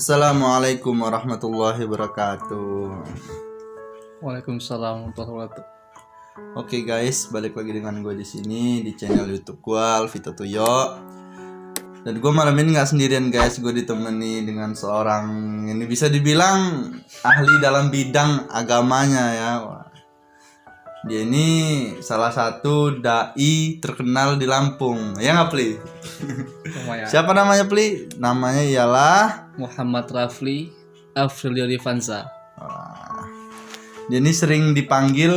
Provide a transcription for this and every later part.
Assalamualaikum warahmatullahi wabarakatuh. Waalaikumsalam warahmatullahi wabarakatuh. Oke guys, balik lagi dengan gue di sini di channel YouTube gue Alvito Tuyo. Dan gue malam ini nggak sendirian guys, gue ditemani dengan seorang ini bisa dibilang ahli dalam bidang agamanya ya. Wah. Dia ini salah satu dai terkenal di Lampung, ya nggak Pli? Siapa namanya Pli? Namanya ialah Muhammad Rafli Afrilio Rifansa. Dia ini sering dipanggil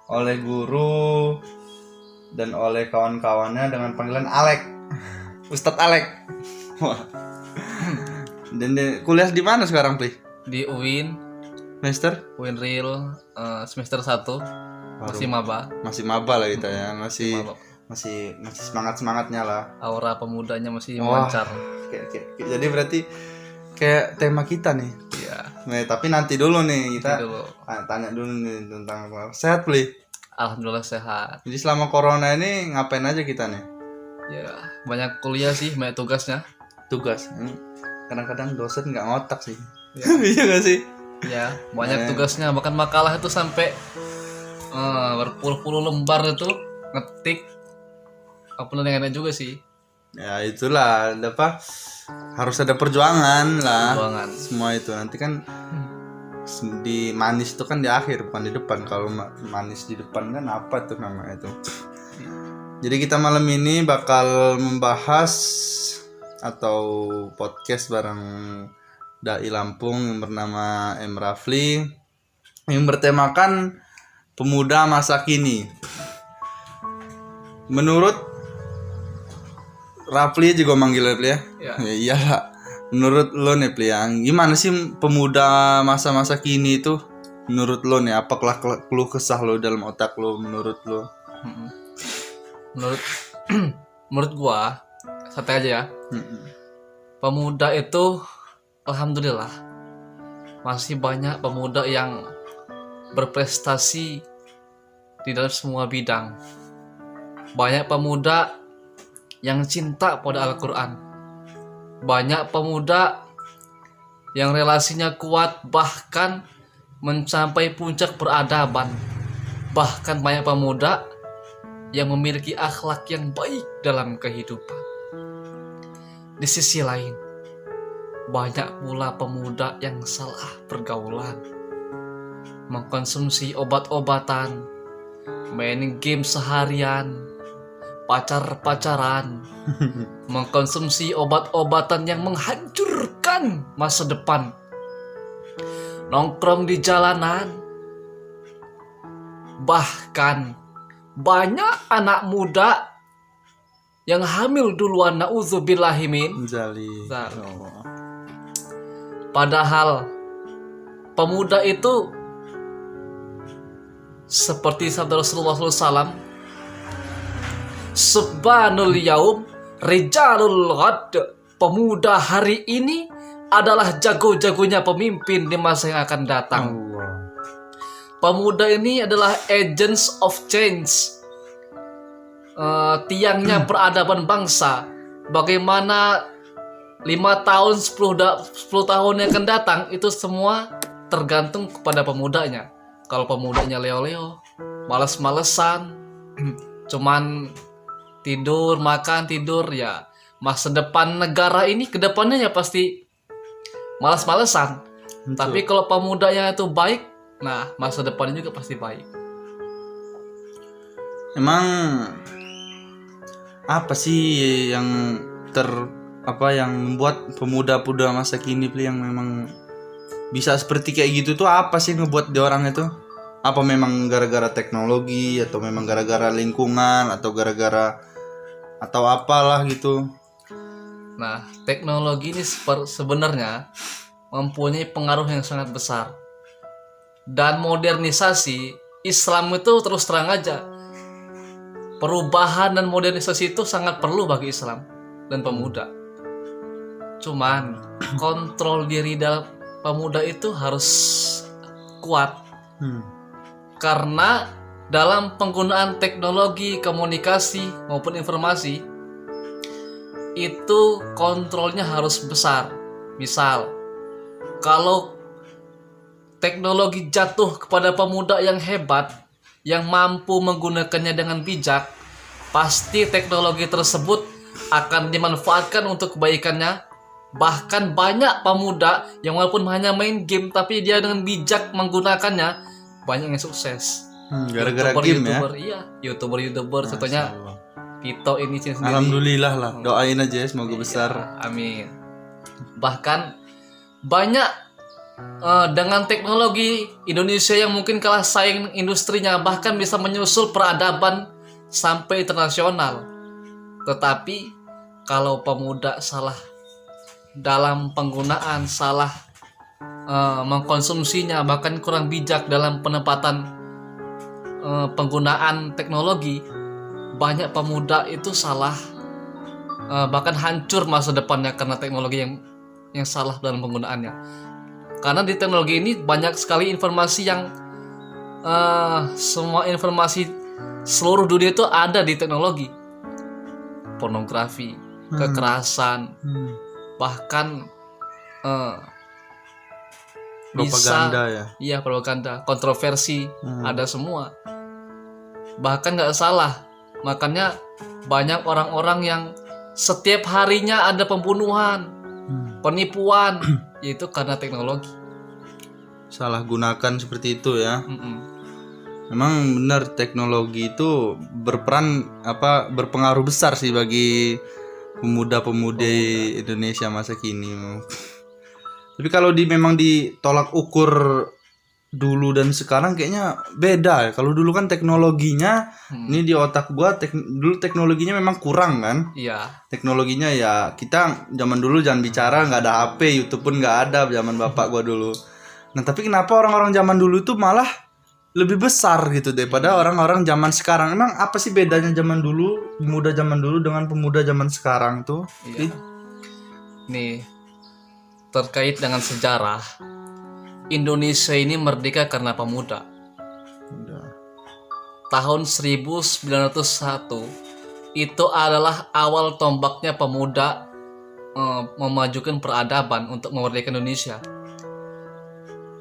oleh guru dan oleh kawan-kawannya dengan panggilan Alek, Ustadz Alek. Dan dia kuliah di mana sekarang Pli? Di UIN Real semester 1. Masih maba. Masih maba lah kita ya, masih Maba. masih semangatnya lah. Aura pemudanya masih memancar. Jadi berarti kayak tema kita nih. Iya. Nah, tapi nanti dulu nih kita Dulu. tanya dulu nih tentang apa. Sehat Pli? Alhamdulillah sehat. Jadi selama corona ini ngapain aja kita nih? Ya, banyak kuliah sih, banyak tugasnya. Tugas. Kadang-kadang dosen nggak ngotak sih. Ya. Iya gak sih? Ya, banyak tugasnya. Bahkan makalah itu sampai berpuluh-puluh lembar itu ngetik. Apa yang enak juga sih. Ya itulah apa harus ada perjuangan lah. Perjuangan. Semua itu nanti kan di manis itu kan di akhir bukan di depan. Kalau manis di depan kan apa tuh namanya itu. Jadi kita malam ini bakal membahas atau podcast bareng dai Lampung yang bernama M. Rafli yang bertemakan pemuda masa kini. Menurut Rafli juga manggil Pli ya? Ya. Ya iyalah. Menurut lo nih Pli, gimana sih pemuda masa-masa kini itu? Menurut lo nih, apa keluh kesah lo dalam otak lo menurut lo? Menurut gua, santai aja ya. Pemuda itu alhamdulillah masih banyak pemuda yang berprestasi di dalam semua bidang. Banyak pemuda yang cinta pada Al-Quran. Banyak pemuda yang relasinya kuat bahkan mencapai puncak peradaban. Bahkan banyak pemuda yang memiliki akhlak yang baik dalam kehidupan. Di sisi lain, banyak pula pemuda yang salah pergaulan, mengkonsumsi obat-obatan, main game seharian, pacar-pacaran, mengkonsumsi obat-obatan yang menghancurkan masa depan, nongkrong di jalanan, bahkan banyak anak muda yang hamil duluan, na'udzubillahimin. Padahal pemuda itu seperti sabda Rasulullah SAW, Subhanul yaum rijalul ghad. Pemuda hari ini adalah jago-jagonya pemimpin di masa yang akan datang. Pemuda ini adalah agents of change, tiangnya peradaban bangsa. Bagaimana 5 tahun, 10 tahun yang akan datang, itu semua tergantung kepada pemudanya. Kalau pemudanya leo-leo, malas-malesan, cuman tidur, makan, tidur, ya masa depan negara ini ke depannya ya pasti malas-malesan. Tapi kalau pemudanya itu baik, nah masa depannya juga pasti baik. Emang apa sih yang yang membuat pemuda-pemuda masa kini Pli yang memang bisa seperti kayak gitu tuh apa sih ngebuat di orang itu? Apa memang gara-gara teknologi atau memang gara-gara lingkungan atau gara-gara atau apalah gitu? Nah, teknologi ini sebenarnya mempunyai pengaruh yang sangat besar. Dan modernisasi Islam itu terus terang aja, perubahan dan modernisasi itu sangat perlu bagi Islam dan pemuda. Cuman kontrol diri dalam pemuda itu harus kuat. Karena dalam penggunaan teknologi komunikasi maupun informasi itu kontrolnya harus besar. Misal, kalau teknologi jatuh kepada pemuda yang hebat, yang mampu menggunakannya dengan bijak, pasti teknologi tersebut akan dimanfaatkan untuk kebaikannya. Bahkan banyak pemuda yang walaupun hanya main game, tapi dia dengan bijak menggunakannya, banyak yang sukses. Gara-gara game ya. Iya, YouTuber contohnya Vito ini sendiri. Alhamdulillah lah, doain aja ya, semoga besar. Amin. Bahkan banyak dengan teknologi Indonesia yang mungkin kalah saing industrinya, bahkan bisa menyusul peradaban sampai internasional. Tetapi kalau pemuda salah dalam penggunaan, salah mengkonsumsinya, bahkan kurang bijak dalam penempatan penggunaan teknologi, banyak pemuda itu salah, bahkan hancur masa depannya karena teknologi yang salah dalam penggunaannya. Karena di teknologi ini banyak sekali informasi yang semua informasi seluruh dunia itu ada di teknologi. Pornografi, kekerasan, bahkan Propaganda bisa, ya. Iya, propaganda, kontroversi, ada semua. Bahkan nggak salah, makanya banyak orang-orang yang setiap harinya ada pembunuhan, penipuan, yaitu karena teknologi. Salah gunakan seperti itu ya. Mm-mm. Memang benar teknologi itu berpengaruh besar sih bagi pemuda-pemudi Indonesia masa kini. Tapi kalau memang ditolak ukur dulu dan sekarang kayaknya beda ya. Kalau dulu kan teknologinya ini di otak gua dulu teknologinya memang kurang kan. Iya. Teknologinya ya kita zaman dulu jangan bicara nggak ada HP, YouTube pun nggak ada zaman bapak gua dulu. Nah tapi kenapa orang-orang zaman dulu itu malah lebih besar gitu daripada orang-orang zaman sekarang? Emang apa sih bedanya zaman dulu, pemuda zaman dulu dengan pemuda zaman sekarang tuh? Iya. Nih, terkait dengan sejarah, Indonesia ini merdeka karena pemuda. Tahun 1901 itu adalah awal tombaknya pemuda memajukan peradaban untuk memerdekakan Indonesia.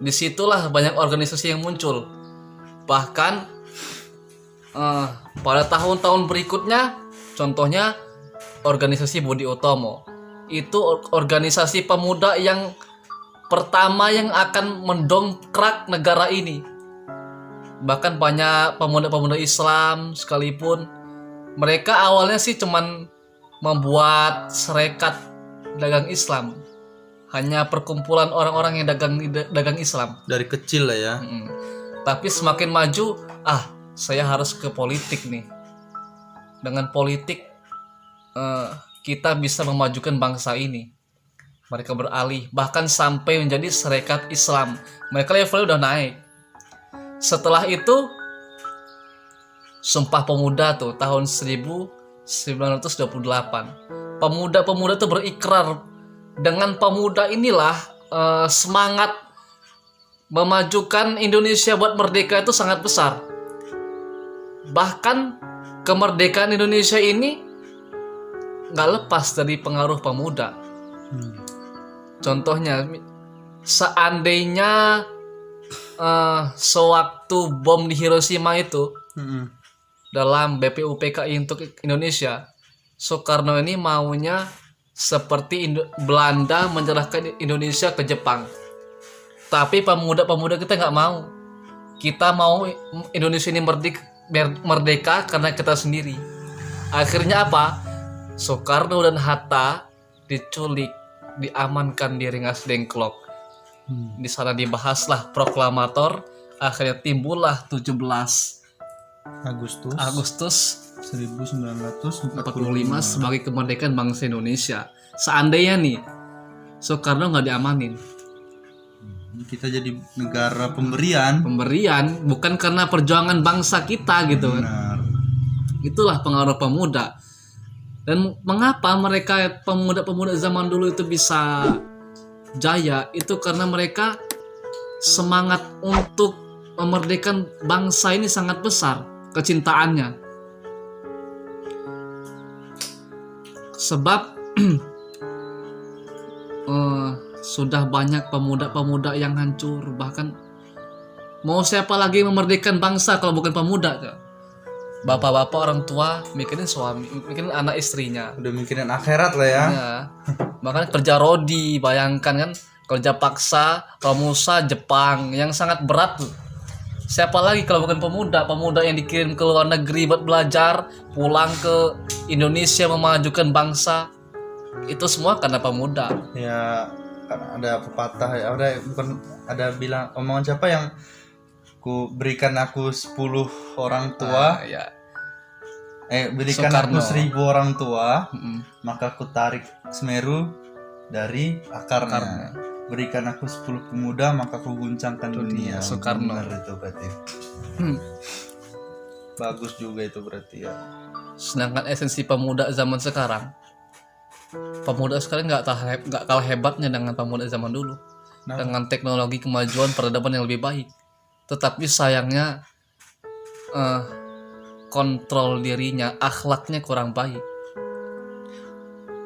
Disitulah banyak organisasi yang muncul. Bahkan pada tahun-tahun berikutnya, contohnya organisasi Budi Utomo, itu organisasi pemuda yang pertama yang akan mendongkrak negara ini. Bahkan banyak pemuda-pemuda Islam sekalipun, mereka awalnya sih cuman membuat serikat dagang Islam, hanya perkumpulan orang-orang yang dagang Islam Dari kecil lah ya. Tapi semakin maju, saya harus ke politik nih. Dengan politik kita bisa memajukan bangsa ini. Mereka beralih, bahkan sampai menjadi serikat Islam. Mereka levelnya udah naik. Setelah itu, Sumpah Pemuda tuh tahun 1928. Pemuda-pemuda tuh berikrar, dengan pemuda inilah semangat memajukan Indonesia buat merdeka itu sangat besar. Bahkan kemerdekaan Indonesia ini nggak lepas dari pengaruh pemuda. Contohnya, seandainya sewaktu bom di Hiroshima itu dalam BPUPKI untuk Indonesia, Soekarno ini maunya seperti Belanda menyerahkan Indonesia ke Jepang. Tapi pemuda-pemuda kita nggak mau. Kita mau Indonesia ini merdeka karena kita sendiri. Akhirnya apa? Soekarno dan Hatta diculik, diamankan di Rengas Dengklok. Di sana dibahaslah proklamator. Akhirnya timbullah 17 Agustus 1945 sebagai kemerdekaan bangsa Indonesia. Seandainya nih Soekarno nggak diamanin, kita jadi negara pemberian, bukan karena perjuangan bangsa kita gitu kan. Benar. Itulah pengaruh pemuda. Dan mengapa mereka pemuda-pemuda zaman dulu itu bisa jaya? Itu karena mereka semangat untuk memerdekakan bangsa ini sangat besar, kecintaannya. Sebab sudah banyak pemuda-pemuda yang hancur. Bahkan mau siapa lagi memerdekakan bangsa kalau bukan pemuda? Bapak-bapak orang tua mikirin suami, mikirin anak istrinya. Udah mikirin akhirat lah ya. Ya. Bahkan kerja rodi, bayangkan kan, kerja paksa, Romusa Jepang yang sangat berat tuh. Siapa lagi kalau bukan pemuda yang dikirim ke luar negeri buat belajar, pulang ke Indonesia memajukan bangsa. Itu semua karena pemuda. Ya kan ada pepatah ya, ada bilang omongan siapa yang berikan aku 10 orang tua, Ya. berikan Soekarno. aku 1000 orang tua, Mm-mm. maka ku tarik Semeru dari akarnya. Akarnya. Berikan aku 10 pemuda, maka ku guncangkan dunia. Soekarno. Benar itu berarti. Hmm. Bagus juga itu berarti ya. Sedangkan esensi pemuda zaman sekarang, pemuda sekarang nggak kalah hebatnya dengan pemuda zaman dulu. Kenapa? Dengan teknologi kemajuan peradaban yang lebih baik. Tetapi sayangnya kontrol dirinya, akhlaknya kurang baik.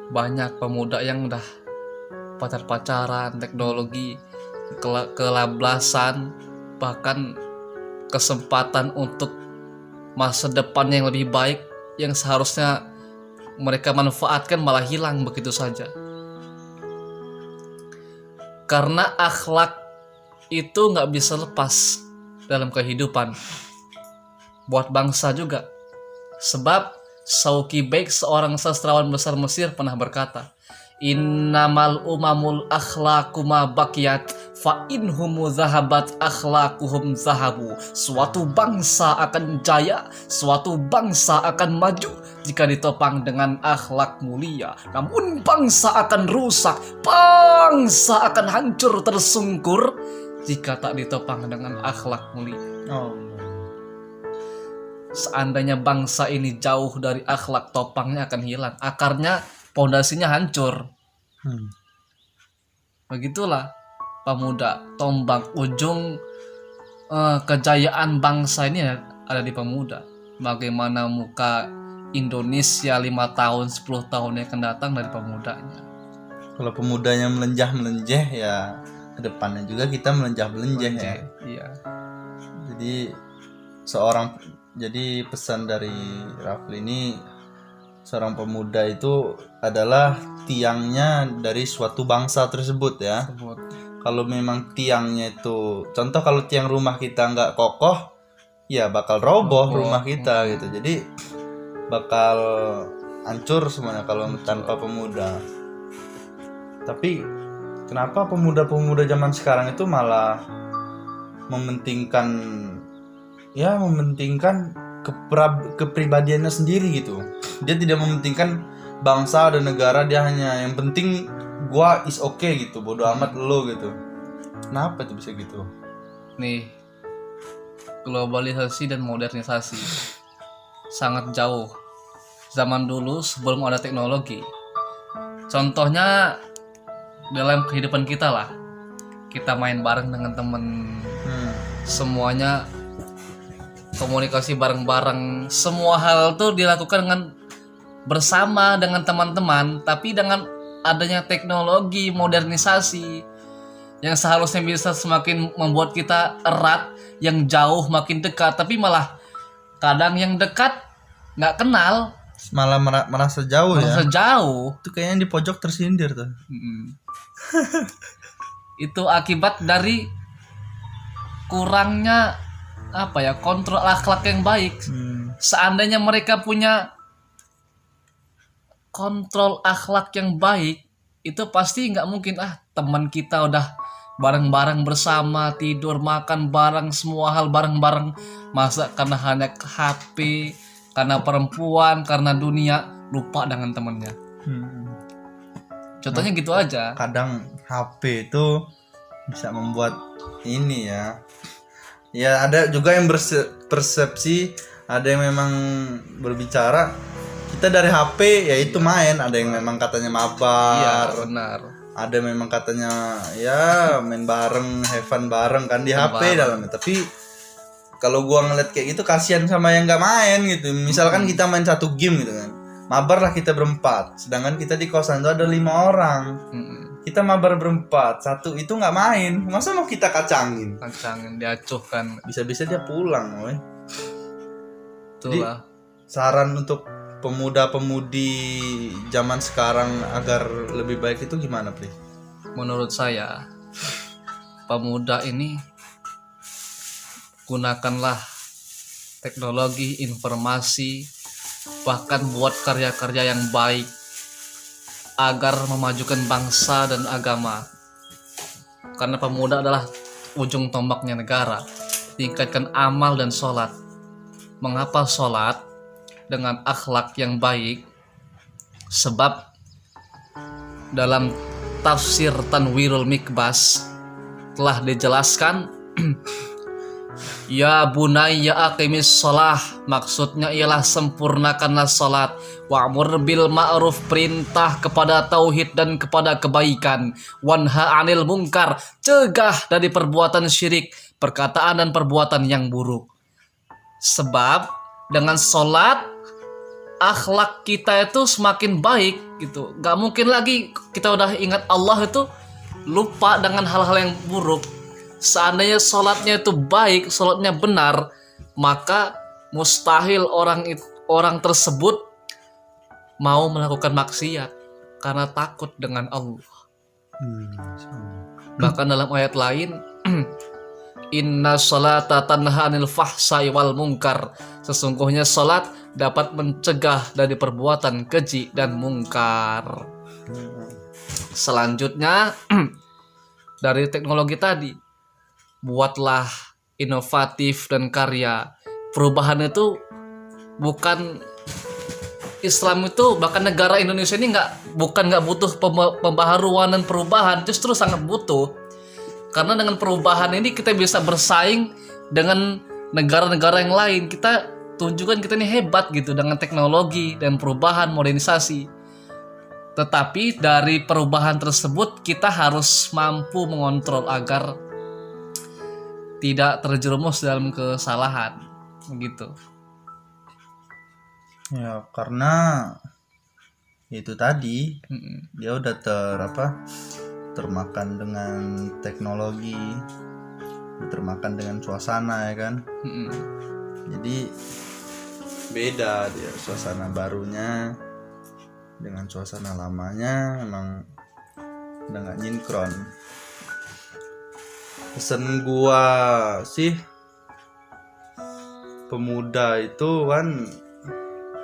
Banyak pemuda yang udah pacar-pacaran, teknologi, kelablasan, bahkan kesempatan untuk masa depan yang lebih baik yang seharusnya mereka manfaatkan malah hilang begitu saja. Karena akhlak itu nggak bisa lepas dalam kehidupan. Buat bangsa juga. Sebab Shawki Beg, seorang sastrawan besar Mesir, pernah berkata, Innamal umamul akhlaqu ma baqiyat fa inhum zahabat akhlaquhum zahabu. Suatu bangsa akan jaya, suatu bangsa akan maju jika ditopang dengan akhlak mulia. Namun bangsa akan rusak, bangsa akan hancur tersungkur jika tak ditopang dengan akhlak mulia. Oh. Seandainya bangsa ini jauh dari akhlak, topangnya akan hilang, akarnya, pondasinya hancur. Begitulah pemuda, tombak ujung kejayaan bangsa ini ada di pemuda. Bagaimana muka Indonesia 5 tahun, 10 tahun yang akan datang dari pemudanya. Kalau pemudanya melenjah ya kedepannya juga kita melenjah ya. Iya. Jadi pesan dari Rafli ini, seorang pemuda itu adalah tiangnya dari suatu bangsa tersebut ya. Kalau memang tiangnya itu, contoh kalau tiang rumah kita nggak kokoh, ya bakal roboh rumah kita gitu. Jadi bakal hancur semuanya kalau tanpa pemuda. Tapi kenapa pemuda-pemuda zaman sekarang itu malah mementingkan kepribadiannya sendiri gitu. Dia tidak mementingkan bangsa dan negara, dia hanya yang penting gua is okay gitu, bodo amat lo gitu. Kenapa itu bisa gitu? Nih, globalisasi dan modernisasi sangat jauh. Zaman dulu sebelum ada teknologi, contohnya dalam kehidupan kita lah, kita main bareng dengan temen, semuanya komunikasi bareng-bareng, semua hal tuh dilakukan dengan bersama dengan teman-teman. Tapi dengan adanya teknologi, modernisasi yang seharusnya bisa semakin membuat kita erat, yang jauh makin dekat, tapi malah kadang yang dekat nggak kenal, Malah merasa jauh merasa ya. jauh. Itu kayaknya di pojok tersindir tuh. Itu akibat dari kurangnya kontrol akhlak yang baik. Seandainya mereka punya kontrol akhlak yang baik, itu pasti nggak mungkin teman kita udah bareng-bareng bersama, tidur, makan bareng, semua hal bareng-bareng, masa karena hanya HP, karena perempuan, karena dunia, lupa dengan temannya. Contohnya gitu aja. Kadang HP itu bisa membuat ini ya. Ya ada juga yang persepsi, ada yang memang berbicara kita dari HP ya itu main, ada yang memang katanya mabar. Iya, benar. Ada memang katanya ya main bareng, have fun bareng kan di HP dalamnya. Tapi kalau gua ngeliat kayak gitu kasihan sama yang nggak main gitu. Misalkan kita main satu game gitu kan, mabar lah kita berempat, sedangkan kita di kosan itu ada 5 orang. kita mabar berempat, satu itu nggak main, masa mau kita kacangin? Kacangin, diacuhkan. Bisa-bisa dia pulang, woy. Itulah. Saran untuk pemuda-pemudi zaman sekarang agar lebih baik itu gimana, Pri? Menurut saya, pemuda ini gunakanlah teknologi, informasi, bahkan buat karya-karya yang baik agar memajukan bangsa dan agama. Karena pemuda adalah ujung tombaknya negara. Tingkatkan amal dan sholat. Mengapa sholat? Dengan akhlak yang baik. Sebab dalam tafsir Tanwirul Mikbas telah dijelaskan ya bunayya aqimis sholah, maksudnya ialah sempurnakanlah sholat. Wa'mur bil ma'ruf, perintah kepada tauhid dan kepada kebaikan. Wanha anil mungkar, cegah dari perbuatan syirik, perkataan dan perbuatan yang buruk. Sebab dengan sholat akhlak kita itu semakin baik gitu. Gak mungkin lagi kita udah ingat Allah itu lupa dengan hal-hal yang buruk. Seandainya sholatnya itu baik, sholatnya benar, maka mustahil orang tersebut mau melakukan maksiat karena takut dengan Allah. Bahkan dalam ayat lain, inna sholata tanha anil fahsai wal munkar, sesungguhnya sholat dapat mencegah dari perbuatan keji dan mungkar. Selanjutnya dari teknologi tadi, buatlah inovatif dan karya. Perubahan itu bukan Islam itu, bahkan negara Indonesia ini nggak butuh pembaharuan dan perubahan, justru sangat butuh. Karena dengan perubahan ini kita bisa bersaing dengan negara-negara yang lain. Kita tunjukkan kita ini hebat gitu dengan teknologi dan perubahan modernisasi. Tetapi dari perubahan tersebut kita harus mampu mengontrol agar tidak terjerumus dalam kesalahan, begitu. Ya karena itu tadi dia udah termakan dengan teknologi, termakan dengan suasana ya kan. Jadi beda dia suasana barunya dengan suasana lamanya, emang udah nggak nyinkron. Pesan gua sih, pemuda itu kan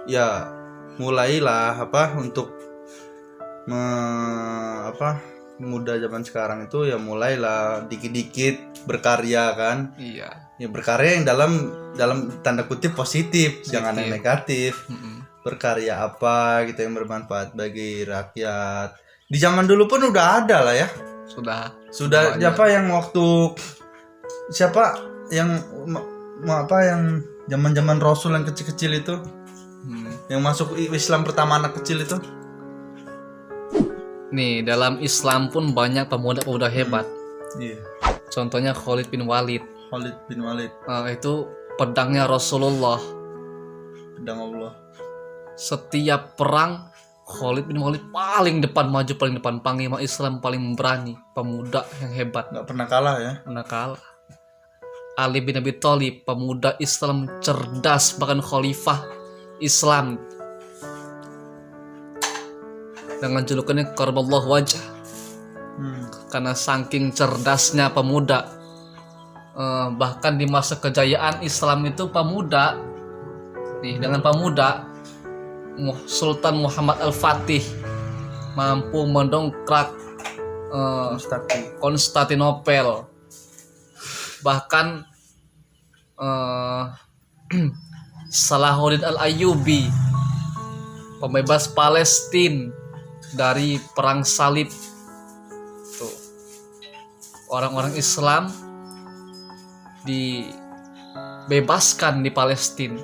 ya mulailah untuk pemuda zaman sekarang itu ya mulailah dikit-dikit berkarya kan. Iya. Ya berkarya yang dalam tanda kutip positif. Jangan yang negatif. Berkarya apa gitu yang bermanfaat bagi rakyat. Di zaman dulu pun udah ada lah ya. Sudah Siapa yang waktu yang zaman Rasul yang kecil-kecil itu, yang masuk Islam pertama anak kecil itu. Nih, dalam Islam pun banyak pemuda-pemuda hebat. Iya. Contohnya Khalid bin Walid. Itu pedangnya Rasulullah. Pedang Allah. Setiap perang Khalid bin Walid paling depan, maju paling depan. Panglima Islam paling berani, pemuda yang hebat, nggak pernah kalah ya. Pernah kalah. Ali bin Abi Thalib, pemuda Islam cerdas, bahkan khalifah Islam dengan julukannya Karramallahu wajah. Karena saking cerdasnya pemuda. Bahkan di masa kejayaan Islam itu pemuda, dengan pemuda Sultan Muhammad Al-Fatih mampu mendongkrak Konstantinopel. Bahkan Salahuddin Al-Ayyubi, pembebas Palestina dari perang salib. Tuh. Orang-orang Islam dibebaskan di Palestina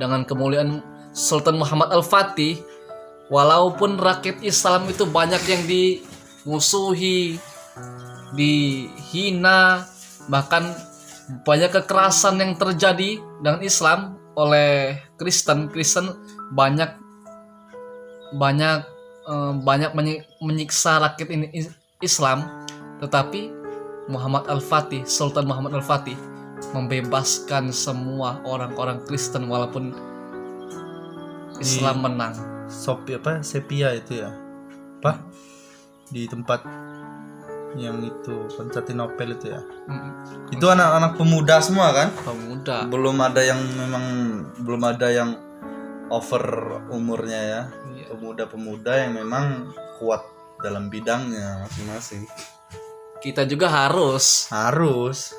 dengan kemuliaan Sultan Muhammad Al-Fatih. Walaupun rakyat Islam itu banyak yang dimusuhi, dihina, bahkan banyak kekerasan yang terjadi dengan Islam oleh Kristen banyak banyak menyiksa rakyat ini Islam, tetapi Muhammad Al-Fatih, Sultan Muhammad Al-Fatih membebaskan semua orang-orang Kristen walaupun Islam menang. Sepia itu ya, apa di tempat yang itu Konstantinopel itu ya. Itu anak-anak pemuda semua kan? Pemuda. Belum ada yang over umurnya ya. Iya. Pemuda-pemuda yang memang kuat dalam bidangnya masing-masing. Kita juga harus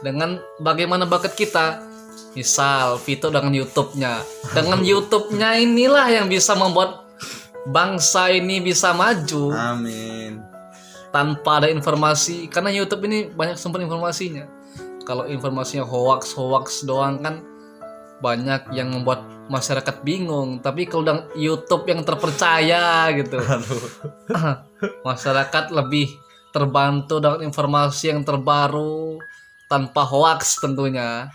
dengan bagaimana bakat kita. Misal Vito dengan YouTube-nya. Dengan YouTube-nya inilah yang bisa membuat bangsa ini bisa maju. Amin. Tanpa ada informasi, karena YouTube ini banyak sumber informasinya. Kalau informasinya hoax doang kan banyak yang membuat masyarakat bingung. Tapi kalau dengan YouTube yang terpercaya gitu, masyarakat lebih terbantu dengan informasi yang terbaru tanpa hoax tentunya.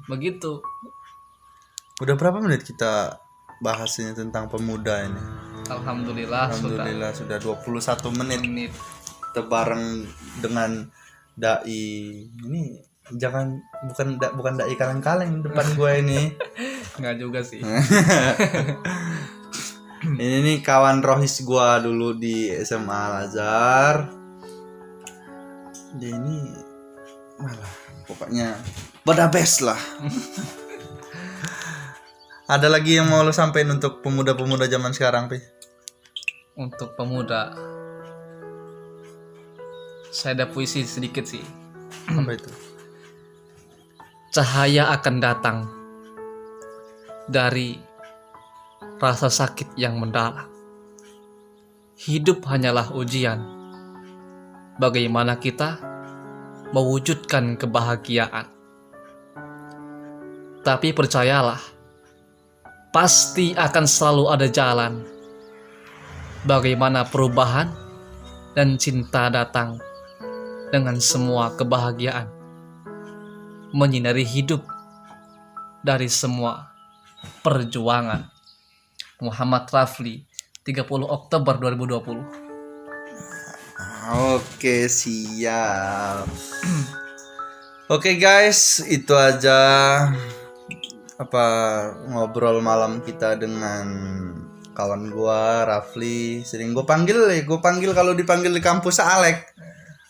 Begitu. Udah berapa menit kita bahas ini tentang pemuda ini? Alhamdulillah sudah 21 menit. Kita bareng dengan dai. Ini bukan dai kaleng-kaleng depan gue ini. Nggak juga sih. Ini nih kawan rohis gue dulu di SMA Al-Azhar. Dia ini malah pokoknya pada best lah. Ada lagi yang mau lo sampein untuk pemuda-pemuda zaman sekarang, Pi? Untuk pemuda, saya ada puisi sedikit sih. Apa itu? Cahaya akan datang dari rasa sakit yang mendalam. Hidup hanyalah ujian. Bagaimana kita mewujudkan kebahagiaan. Tapi percayalah, pasti akan selalu ada jalan. Bagaimana perubahan dan cinta datang dengan semua kebahagiaan. Menyinari hidup dari semua perjuangan. Muhammad Rafli, 30 Oktober 2020. Oke, siap. Oke guys, itu aja ngobrol malam kita dengan kawan gua Rafli. Sering gue panggil kalau dipanggil di kampus Alek.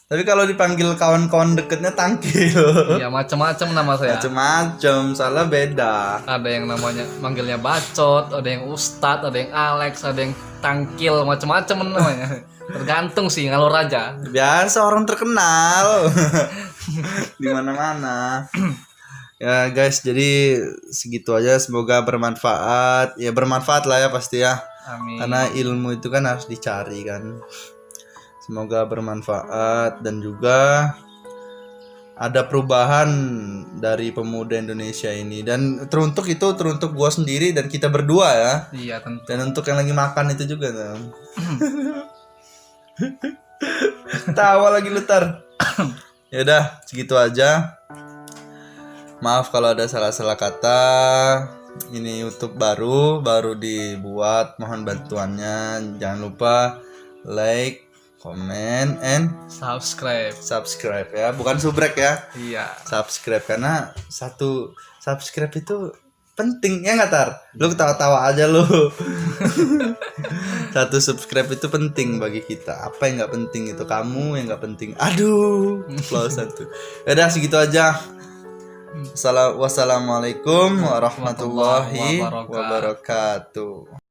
Tapi kalau dipanggil kawan-kawan deketnya Tangkil. Iya, macam-macam nama saya. Macam-macam, salah beda. Ada yang namanya manggilnya Bacot, ada yang Ustadz, ada yang Alex, ada yang Tangkil, macam-macam namanya. Tergantung sih ngalur aja. Biasa orang terkenal di mana-mana. Ya guys, jadi segitu aja. Semoga bermanfaat. Ya bermanfaat lah ya pasti ya. Amin. Karena ilmu itu kan harus dicari kan. Semoga bermanfaat dan juga ada perubahan dari pemuda Indonesia ini. Dan teruntuk gua sendiri dan kita berdua ya. Iya tentu. Dan untuk yang lagi makan itu juga tuh. Tawa lagi lutar. Ya udah, segitu aja. Maaf kalau ada salah-salah kata. Ini YouTube baru dibuat. Mohon bantuannya. Jangan lupa like, comment, and subscribe ya, bukan subrek ya. Iya. Subscribe karena satu subscribe itu penting ya nggak Tar? Lu ketawa-tawa aja lu. Satu subscribe itu penting bagi kita. Apa yang nggak penting itu kamu yang nggak penting. Aduh, close satu. Udah segitu aja. Wassalamualaikum warahmatullahi wabarakatuh.